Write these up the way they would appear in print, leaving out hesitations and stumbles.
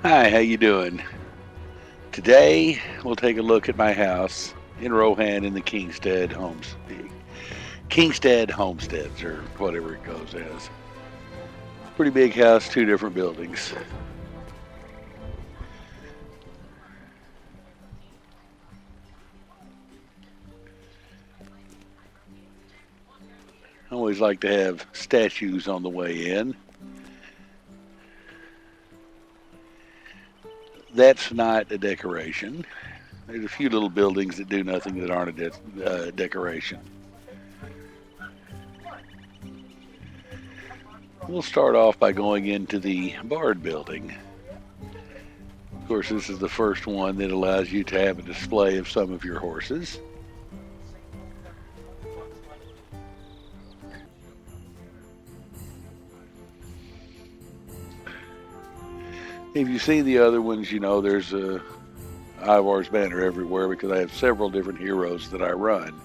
Hi, how you doing? Today we'll take a look at my house in Rohan in the Kingstead Homesteads, or whatever it goes as. Pretty big house, two different buildings. I always like to have statues on the way in. That's not a decoration. There's a few little buildings that do nothing that aren't a decoration. We'll start off by going into the Bard building. Of course, this is the first one that allows you to have a display of some of your horses. If you see the other ones, you know there's a Ivar's banner everywhere because I have several different heroes that I run.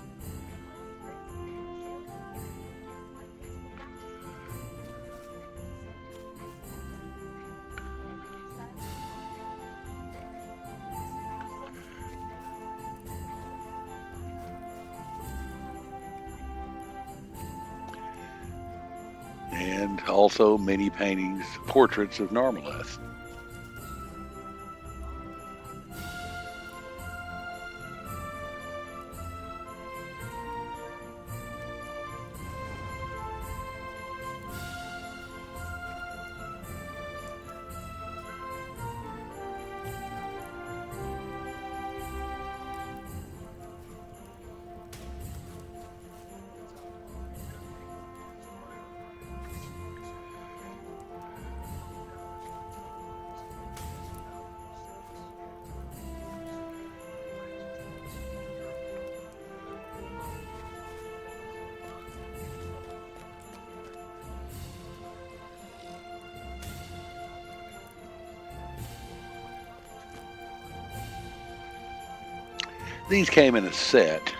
And also many paintings, portraits of Narmaleth. These came in a set.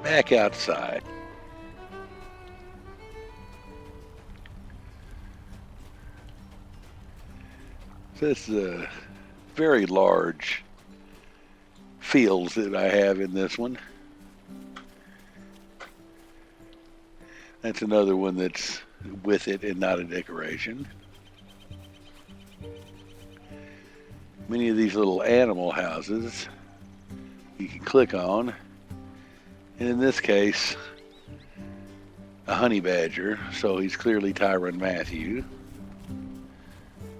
Back outside. This is a very large fields that I have in this one. That's another one that's with it and not a decoration. Many of these little animal houses you can click on. And in this case, a honey badger, so he's clearly Tyrann Mathieu,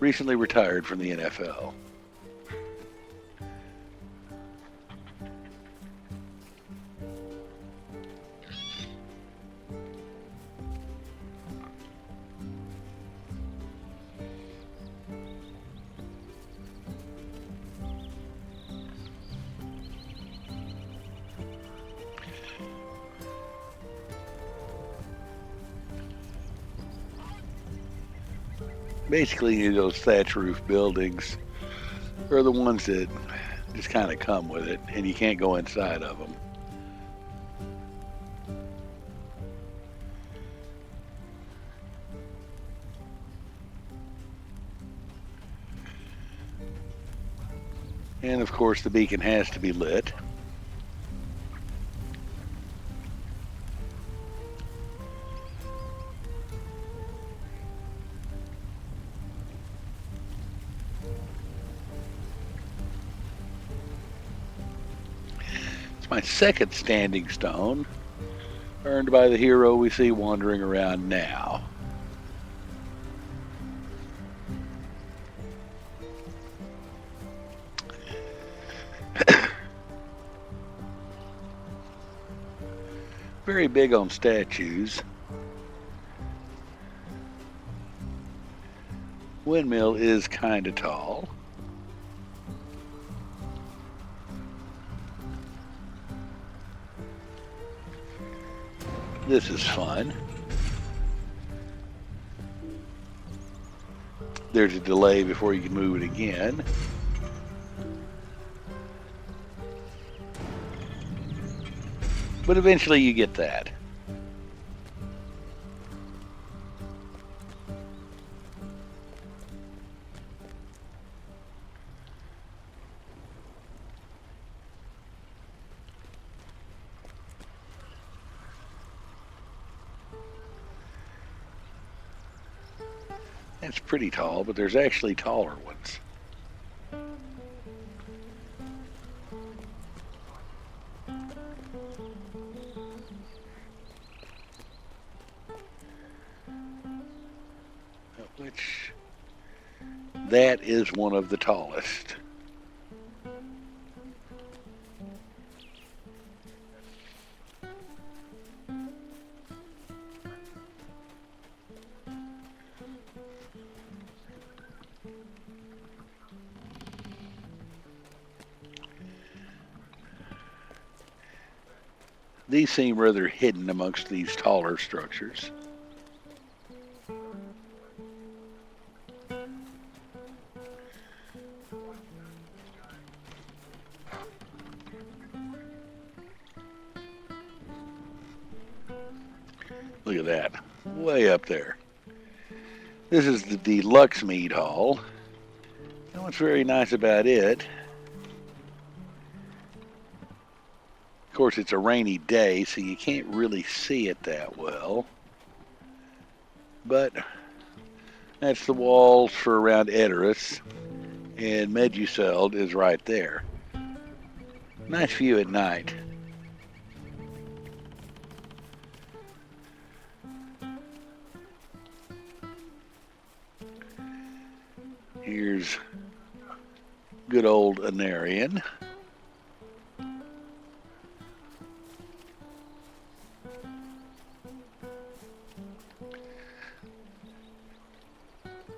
recently retired from the NFL. Basically, those thatch roof buildings are the ones that just kind of come with it, and you can't go inside of them. And of course, the beacon has to be lit. It's my second standing stone, earned by the hero we see wandering around now. Very big on statues. Windmill is kind of tall. This is fun. there's a delay before you can move it again. But eventually you get that. That's pretty tall, but there's actually taller ones. Which, that is one of the tallest. These seem rather hidden amongst these taller structures. Look at that, way up there. This is the deluxe mead hall. And what's very nice about it, of course it's a rainy day, so you can't really see it that well. But that's the walls for around Edoras, and Meduseld is right there. Nice view at night. Here's good old Anarian.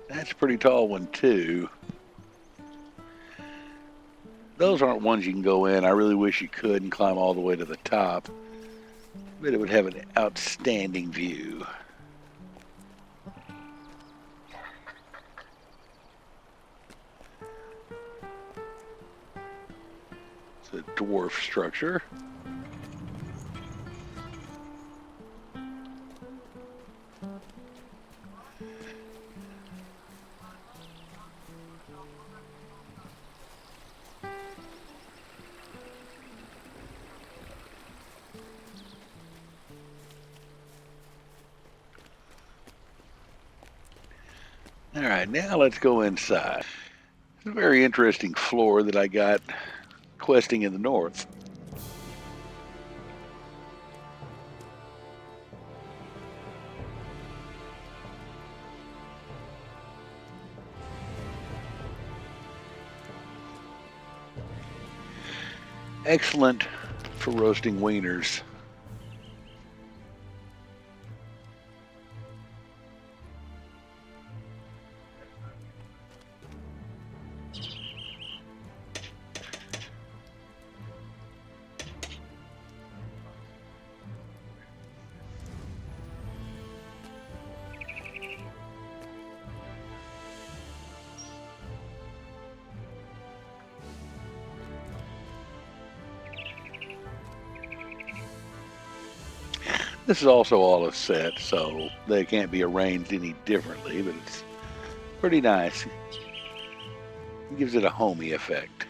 That's a pretty tall one too. Those aren't ones you can go in. I really wish you could and climb all the way to the top. But it would have an outstanding view. It's a dwarf structure. All right, now let's go inside. It's a very interesting floor that I got questing in the north. Excellent for roasting wieners. This is also all a set, so they can't be arranged any differently, but it's pretty nice. It gives it a homey effect.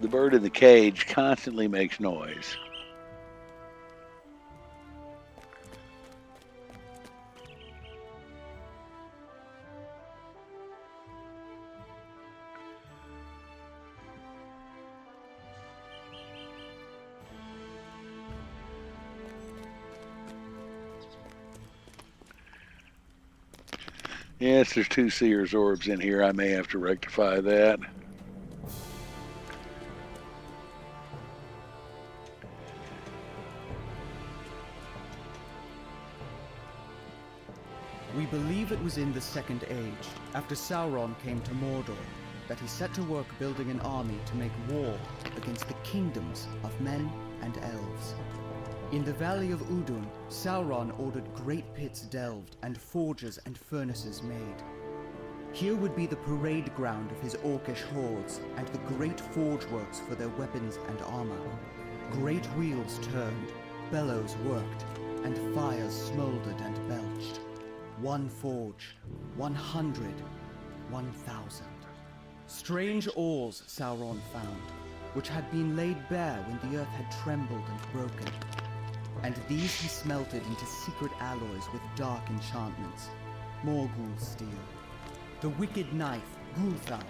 The bird in the cage constantly makes noise. Yes, there's 2 Seer's orbs in here. I may have to rectify that. We believe it was in the Second Age, after Sauron came to Mordor, that he set to work building an army to make war against the kingdoms of men and elves. In the valley of Udun, Sauron ordered great pits delved and forges and furnaces made. Here would be the parade ground of his orcish hordes and the great forge works for their weapons and armor. Great wheels turned, bellows worked, and fires smoldered and belched. 1 forge, 100, 1,000. Strange ores Sauron found, which had been laid bare when the earth had trembled and broken. And these he smelted into secret alloys with dark enchantments. Morgul steel. The wicked knife, Gulthal,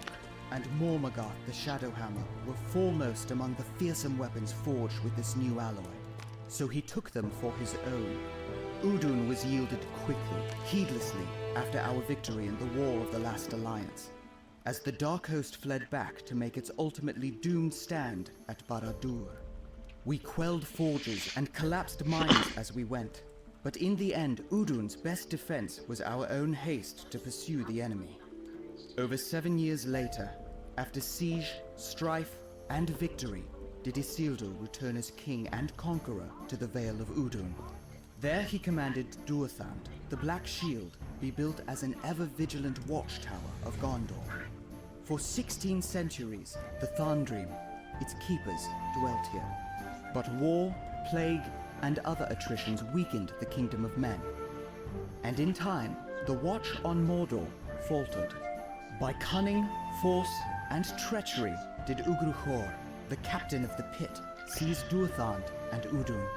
and Mormagath the Shadowhammer were foremost among the fearsome weapons forged with this new alloy. So he took them for his own. Udun was yielded quickly, heedlessly, after our victory in the War of the Last Alliance, as the Dark Host fled back to make its ultimately doomed stand at Barad-dûr. We quelled forges and collapsed mines as we went, but in the end, Udun's best defense was our own haste to pursue the enemy. Over 7 years later, after siege, strife, and victory, did Isildur return as king and conqueror to the Vale of Udun. There he commanded Duathand, the Black Shield, be built as an ever-vigilant watchtower of Gondor. For 16 centuries, the Thandrim, its keepers, dwelt here. But war, plague, and other attritions weakened the kingdom of men. And in time, the watch on Mordor faltered. By cunning, force, and treachery did Ugruchor, the captain of the pit, seize Duathand and Udun.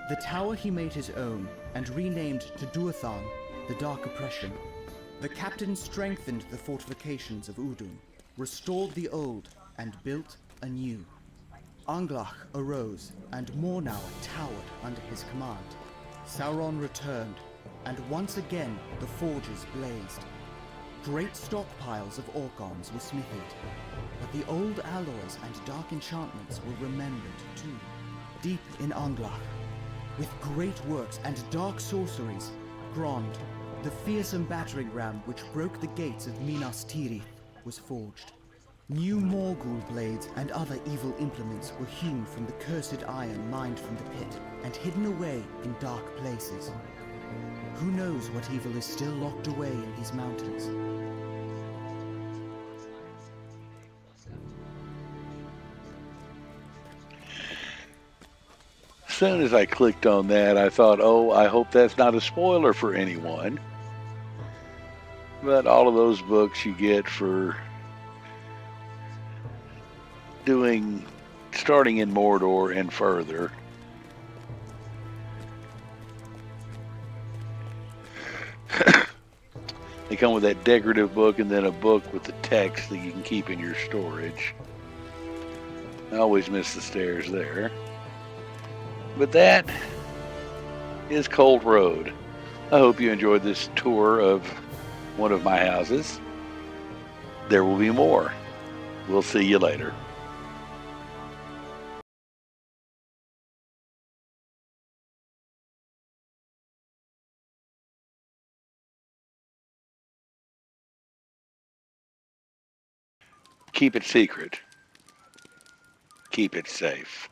The tower he made his own and renamed to Duathang, the Dark Oppression. The captain strengthened the fortifications of Udun, restored the old, and built a new. Anglach arose, and Mornau towered under his command. Sauron returned, and once again the forges blazed. Great stockpiles of orc-arms were smithied, but the old alloys and dark enchantments were remembered too. Deep in Anglach, with great works and dark sorceries, Grond, the fearsome battering ram which broke the gates of Minas Tirith, was forged. New Morgul blades and other evil implements were hewn from the cursed iron mined from the pit and hidden away in dark places. Who knows what evil is still locked away in these mountains? As soon as I clicked on that, I thought, oh, I hope that's not a spoiler for anyone. But all of those books you get for starting in Mordor and further. They come with that decorative book and then a book with the text that you can keep in your storage. I always miss the stairs there. But that is Cold Road. I hope you enjoyed this tour of one of my houses. There will be more. We'll see you later. Keep it secret. Keep it safe.